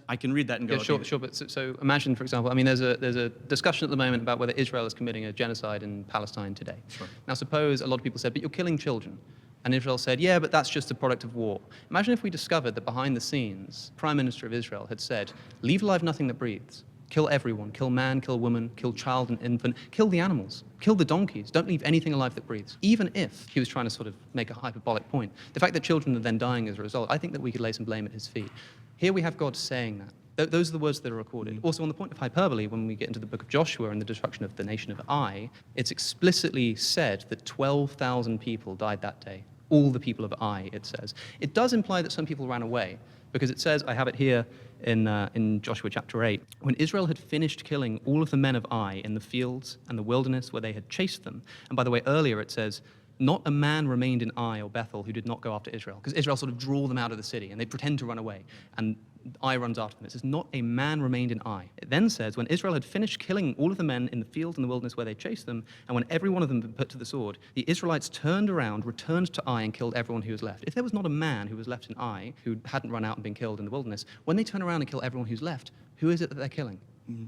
I can read that and go, Yeah, sure, okay, sure. But so imagine, for example, I mean, there's a discussion at the moment about whether Israel is committing a genocide in Palestine today. Sure. Now, suppose a lot of people said, but you're killing children. And Israel said, yeah, but that's just a product of war. Imagine if we discovered that behind the scenes, Prime Minister of Israel had said, leave alive nothing that breathes. Kill everyone. Kill man, kill woman, kill child and infant. Kill the animals. Kill the donkeys. Don't leave anything alive that breathes. Even if he was trying to sort of make a hyperbolic point. The fact that children are then dying as a result, I think that we could lay some blame at his feet. Here we have God saying that. Those are the words that are recorded. Also, on the point of hyperbole, when we get into the book of Joshua and the destruction of the nation of Ai, it's explicitly said that 12,000 people died that day. All the people of Ai, it says. It does imply that some people ran away, because it says, I have it here in Joshua chapter 8, when Israel had finished killing all of the men of Ai in the fields and the wilderness where they had chased them. And by the way, earlier it says, not a man remained in Ai or Bethel who did not go after Israel. Because Israel sort of draw them out of the city and they pretend to run away. And Ai runs after them. It says, not a man remained in Ai. It then says, when Israel had finished killing all of the men in the field and the wilderness where they chased them, and when every one of them had been put to the sword, the Israelites turned around, returned to Ai, and killed everyone who was left. If there was not a man who was left in Ai who hadn't run out and been killed in the wilderness, when they turn around and kill everyone who's left, who is it that they're killing?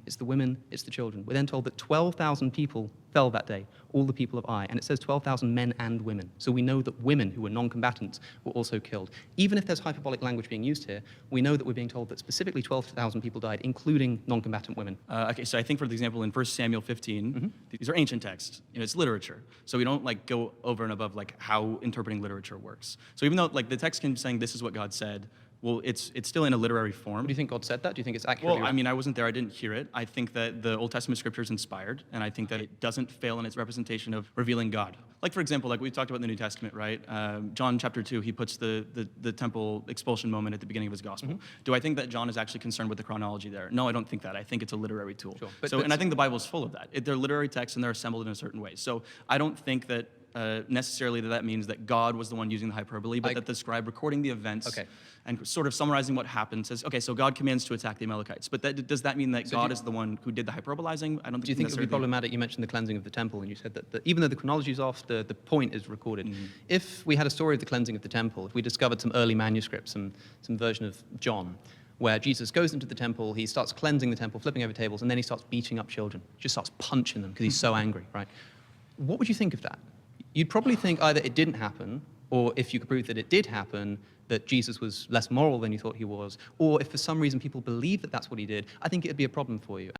It's the women, it's the children. We're then told that 12,000 people fell that day, all the people of Ai, and it says 12,000 men and women. So we know that women who were non-combatants were also killed. Even if there's hyperbolic language being used here, we know that we're being told that specifically 12,000 people died, including non-combatant women. Okay, so I think, for example, in 1 Samuel 15, these are ancient texts. It's literature. So we don't go over and above how interpreting literature works. So even though the text can be saying this is what God said, well, it's still in a literary form. Do you think God said that? Do you think it's accurate? Well, I mean, I wasn't there. I didn't hear it. I think that the Old Testament scripture is inspired, and I think that it doesn't fail in its representation of revealing God. For example, we talked about in the New Testament, right? John chapter 2, he puts the temple expulsion moment at the beginning of his gospel. Do I think that John is actually concerned with the chronology there? No, I don't think that. I think it's a literary tool. Sure. And I think the Bible is full of that. They're literary texts, and they're assembled in a certain way. So I don't think that necessarily that means that God was the one using the hyperbole, but that the scribe recording the events and sort of summarizing what happened says, okay, so God commands to attack the Amalekites. But does that mean that God is the one who did the hyperbolizing? I don't think. Do you think it would be problematic? You mentioned the cleansing of the temple, and you said that even though the chronology is off, the point is recorded. If we had a story of the cleansing of the temple, if we discovered some early manuscripts, some version of John, where Jesus goes into the temple, he starts cleansing the temple, flipping over tables, and then he starts beating up children, just starts punching them because he's so angry, right? What would you think of that? You'd probably think either it didn't happen, or if you could prove that it did happen, that Jesus was less moral than you thought he was, or if for some reason people believe that that's what he did, I think it would be a problem for you.